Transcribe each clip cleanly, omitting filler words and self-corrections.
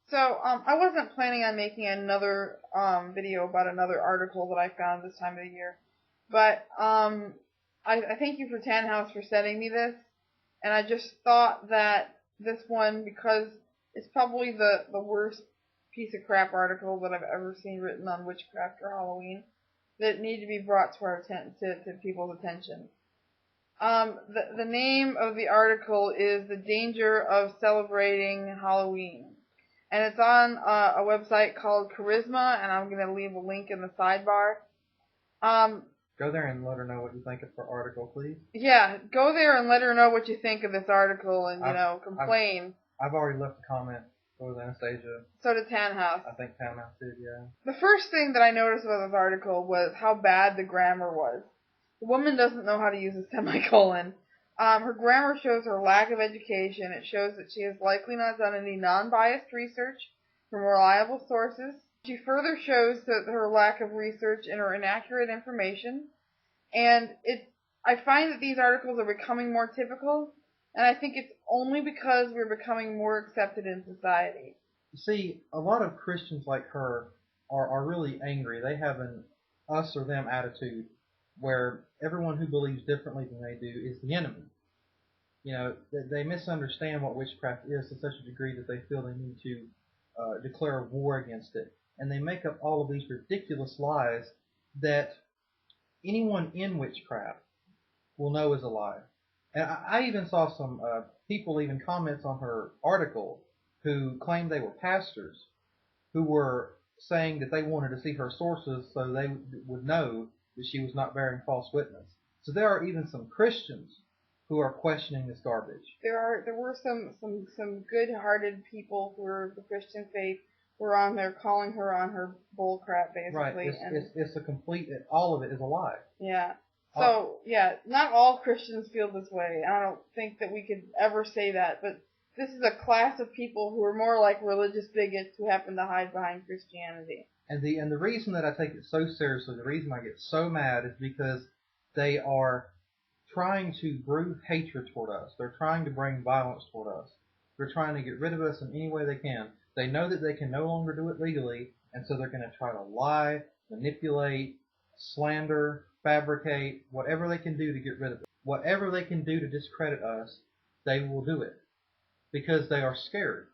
So, I wasn't planning on making another video about another article that I found this time of the year, but I thank you for Tannhaus for sending me this, and I just thought that this one, because it's probably the worst piece of crap article that I've ever seen written on witchcraft or Halloween, that it needed to be brought to our to people's attention. The name of the article is The Danger of Celebrating Halloween. And it's on a website called Charisma, and I'm going to leave a link in the sidebar. Go there and let her know what you think of her article, please. Yeah, go there and let her know what you think of this article and, complain. I've already left a comment. So was Anastasia. So did Tannhaus. I think Tannhaus did, yeah. The first thing that I noticed about this article was how bad the grammar was. The woman doesn't know how to use a semicolon. Her grammar shows her lack of education. It shows that she has likely not done any non-biased research from reliable sources. She further shows that her lack of research and her inaccurate information. And I find that these articles are becoming more typical, and I think it's only because we're becoming more accepted in society. You see, a lot of Christians like her are really angry. They have an us or them attitude where everyone who believes differently than they do is the enemy. You know, they misunderstand what witchcraft is to such a degree that they feel they need to declare war against it. And they make up all of these ridiculous lies that anyone in witchcraft will know is a lie. And I even saw some people even comments on her article who claimed they were pastors who were saying that they wanted to see her sources so they would know that she was not bearing false witness. So there are even some Christians who are questioning this garbage. There were some good-hearted people who were of the Christian faith who were on there calling her on her bull crap, basically. Right. It's a complete. All of it is a lie. Yeah. So, not all Christians feel this way. I don't think that we could ever say that, but this is a class of people who are more like religious bigots who happen to hide behind Christianity. And the reason that I take it so seriously, the reason I get so mad is because they are trying to brew hatred toward us. They're trying to bring violence toward us. They're trying to get rid of us in any way they can. They know that they can no longer do it legally, and so they're going to try to lie, manipulate, slander, fabricate, whatever they can do to get rid of it. Whatever they can do to discredit us, they will do it because they are scared.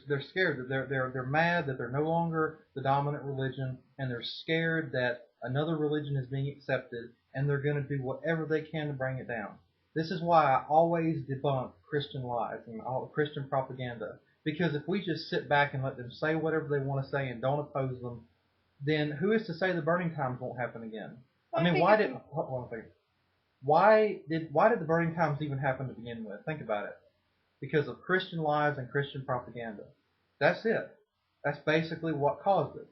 They're scared that they're mad that they're no longer the dominant religion, and they're scared that another religion is being accepted, and they're going to do whatever they can to bring it down. This is why I always debunk Christian lies and all Christian propaganda, because if we just sit back and let them say whatever they want to say and don't oppose them, then who is to say the burning times won't happen again? Well, I mean, why did the burning times even happen to begin with? Think about it. Because of Christian lies and Christian propaganda. That's it. That's basically what caused it.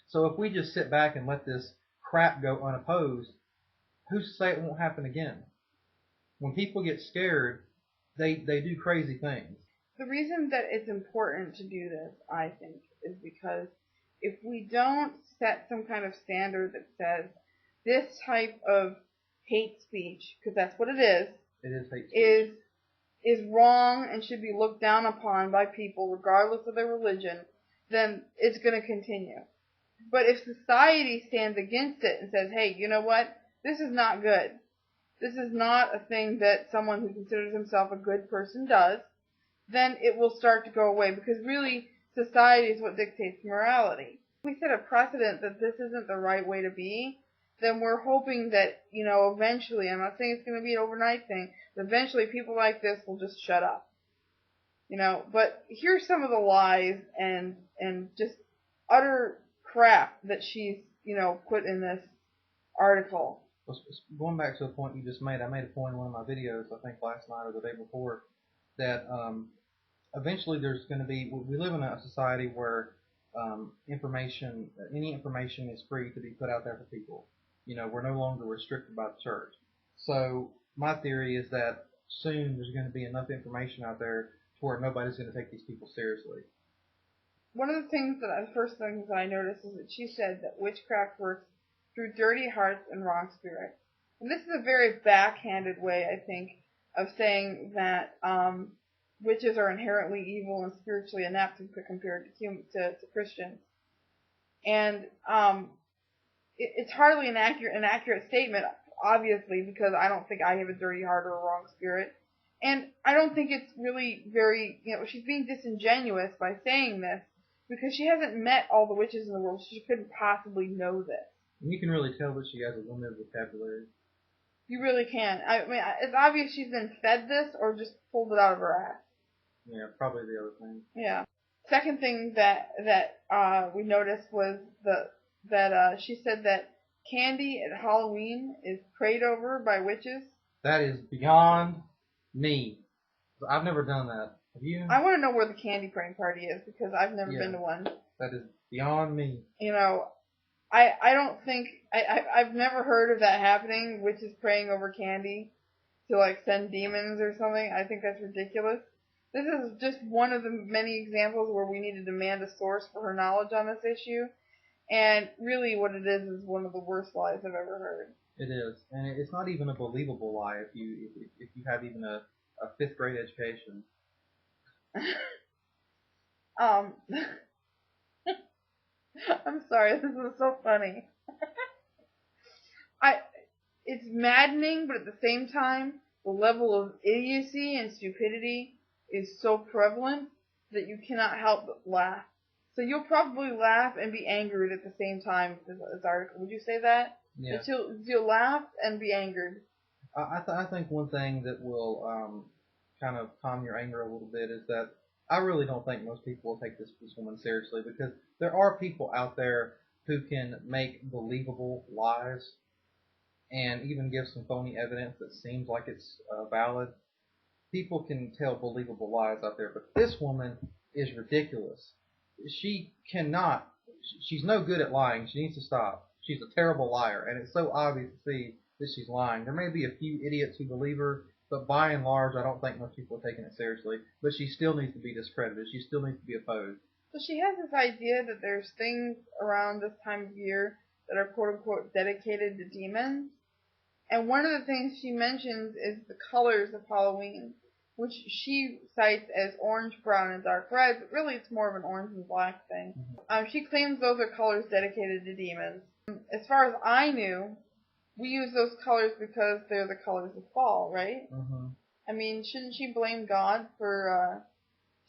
So if we just sit back and let this crap go unopposed, who's to say it won't happen again? When people get scared, they do crazy things. The reason that it's important to do this, I think, is because if we don't set some kind of standard that says this type of hate speech, because that's what it is hate speech, is wrong and should be looked down upon by people regardless of their religion, then it's going to continue. But if society stands against it and says, hey, you know what? This is not good. This is not a thing that someone who considers himself a good person does, then it will start to go away, because really society is what dictates morality. If we set a precedent that this isn't the right way to be, then we're hoping that, eventually, I'm not saying it's going to be an overnight thing, but eventually people like this will just shut up. But here's some of the lies and just utter crap that she's, put in this article. Going back to a point you just made, I made a point in one of my videos, I think last night or the day before, that eventually there's going to be, we live in a society where any information is free to be put out there for people. We're no longer restricted by the church. So my theory is that soon there's going to be enough information out there to where nobody's going to take these people seriously. One of the first things I noticed is that she said that witchcraft works through dirty hearts and wrong spirits. And this is a very backhanded way, I think, of saying that witches are inherently evil and spiritually inept compared to Christians. And it's hardly an accurate statement, obviously, because I don't think I have a dirty heart or a wrong spirit. And I don't think it's really very, she's being disingenuous by saying this, because she hasn't met all the witches in the world. She couldn't possibly know this. And you can really tell that she has a limited vocabulary. You really can. I mean, it's obvious she's been fed this or just pulled it out of her ass. Yeah, probably the other thing. Yeah. Second thing that we noticed was that she said that candy at Halloween is prayed over by witches. That is beyond me. I've never done that. Have you? I want to know where the candy praying party is because I've never been to one. That is beyond me. I don't think I've never heard of that happening. Witches praying over candy to like send demons or something. I think that's ridiculous. This is just one of the many examples where we need to demand a source for her knowledge on this issue. And really what it is one of the worst lies I've ever heard. It is. And it's not even a believable lie if you have even a 5th grade education. I'm sorry, this is so funny. It's maddening, but at the same time, the level of idiocy and stupidity is so prevalent that you cannot help but laugh. So you'll probably laugh and be angered at the same time with this article. Would you say that? Yeah. That you'll laugh and be angered. I think one thing that will kind of calm your anger a little bit is that I really don't think most people will take this woman seriously, because there are people out there who can make believable lies and even give some phony evidence that seems like it's valid. People can tell believable lies out there, but this woman is ridiculous. She's no good at lying. She needs to stop. She's a terrible liar, and it's so obvious to see that she's lying. There may be a few idiots who believe her, but by and large, I don't think most people are taking it seriously. But she still needs to be discredited. She still needs to be opposed. So she has this idea that there's things around this time of year that are quote-unquote dedicated to demons. And one of the things she mentions is the colors of Halloween, which she cites as orange, brown, and dark red, but really it's more of an orange and black thing. She claims those are colors dedicated to demons. As far as I knew, we use those colors because they're the colors of fall, right? Mm-hmm. I mean, shouldn't she blame God for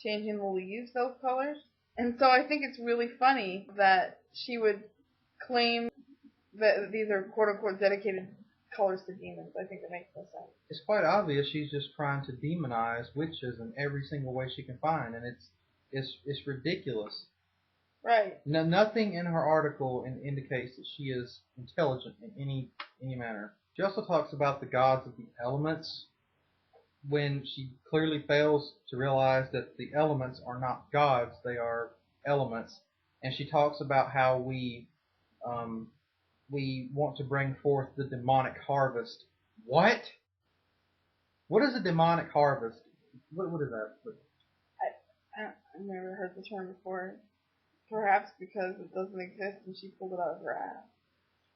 changing the leaves those colors? And so I think it's really funny that she would claim that these are quote-unquote dedicated colors to demons. I think it makes no sense. It's quite obvious she's just trying to demonize witches in every single way she can find, and it's ridiculous. Right. No, nothing in her article indicates that she is intelligent in any manner. She also talks about the gods of the elements, when she clearly fails to realize that the elements are not gods, they are elements. And she talks about how we want to bring forth the demonic harvest. What? What is a demonic harvest? What is that? I've never heard the term before. Perhaps because it doesn't exist and she pulled it out of her ass.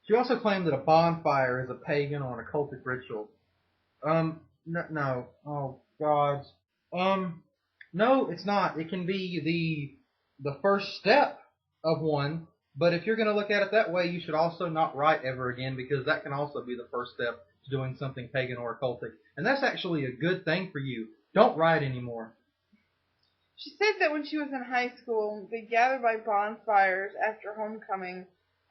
She also claimed that a bonfire is a pagan or an occultic ritual. No. Oh, God. No, it's not. It can be the first step of one, but if you're going to look at it that way, you should also not write ever again, because that can also be the first step to doing something pagan or occultic. And that's actually a good thing for you. Don't write anymore. She said that when she was in high school, they gathered by bonfires after homecoming,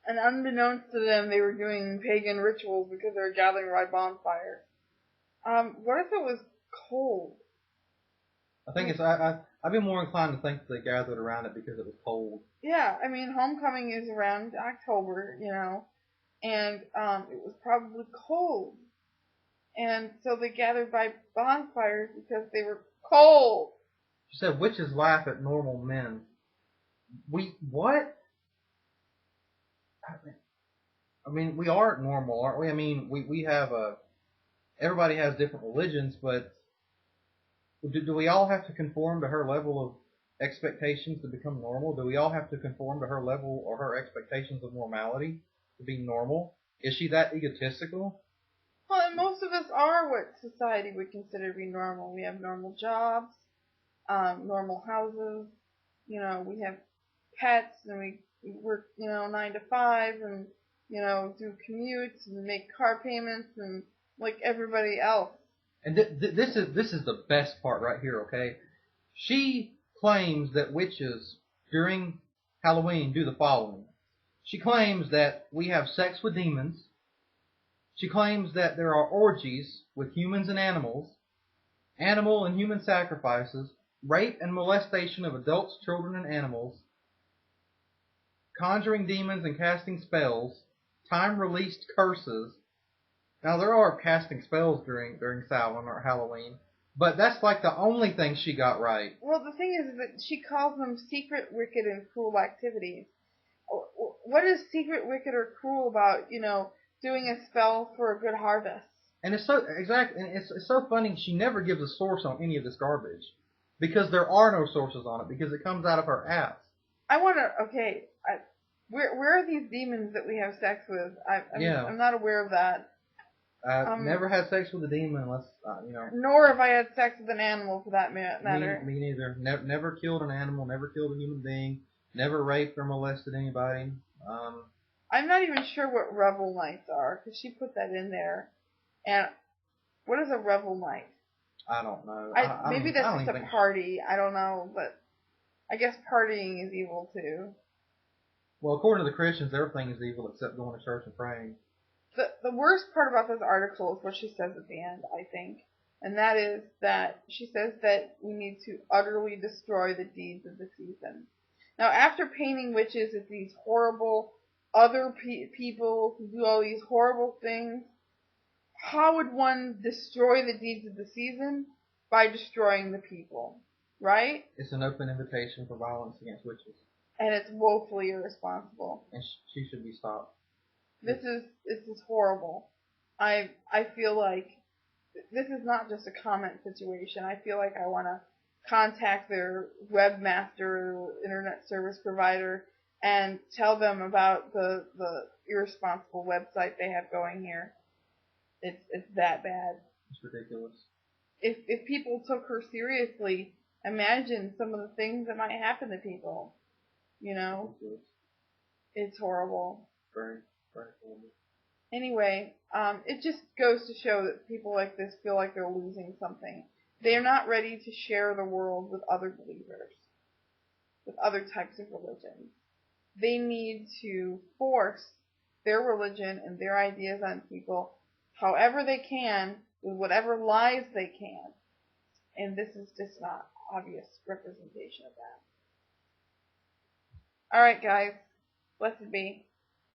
and unbeknownst to them, they were doing pagan rituals because they were gathering by bonfires. What if it was cold? I think I'd be more inclined to think that they gathered around it because it was cold. Yeah, I mean, homecoming is around October, and it was probably cold. And so they gathered by bonfires because they were cold. She said witches laugh at normal men. What? I mean, we are normal, aren't we? I mean, we have everybody has different religions, but do we all have to conform to her level of expectations to become normal? Do we all have to conform to her level or her expectations of normality to be normal? Is she that egotistical? Well, and most of us are what society would consider to be normal. We have normal jobs. normal houses. We have pets, and we work, 9 to 5, and, do commutes and make car payments and like everybody else. And this is the best part right here, okay? She claims that witches during Halloween do the following. She claims that we have sex with demons. She claims that there are orgies with humans and animals, animal and human sacrifices, rape and molestation of adults, children, and animals, conjuring demons and casting spells, time-released curses. Now, there are casting spells during Samhain or Halloween, but that's like the only thing she got right. Well, the thing is that she calls them secret, wicked, and cruel activities. What is secret, wicked, or cruel about, doing a spell for a good harvest? And it's so funny. She never gives a source on any of this garbage because there are no sources on it because it comes out of her ass. Where are these demons that we have sex with? I'm not aware of that. I've never had sex with a demon unless, Nor have I had sex with an animal, for that matter. Me neither. Never killed an animal. Never killed a human being. Never raped or molested anybody. I'm not even sure what revel nights are, because she put that in there. And what is a revel night? I don't know. Maybe that's just a party. I don't know, but I guess partying is evil too. Well, according to the Christians, everything is evil except going to church and praying. The worst part about this article is what she says at the end, I think. And that is that she says that we need to utterly destroy the deeds of the season. Now, after painting witches as these horrible other people who do all these horrible things, how would one destroy the deeds of the season? By destroying the people, right? It's an open invitation for violence against witches. And it's woefully irresponsible. And she should be stopped. This is horrible. I feel like this is not just a comment situation. I feel like I want to contact their webmaster or internet service provider and tell them about the irresponsible website they have going here. It's that bad. It's ridiculous. If people took her seriously, imagine some of the things that might happen to people. It's horrible. Very, very horrible. Anyway, it just goes to show that people like this feel like they're losing something. They are not ready to share the world with other believers, with other types of religions. They need to force their religion and their ideas on people however they can, with whatever lies they can. And this is just not obvious representation of that. Alright, guys. Blessed be.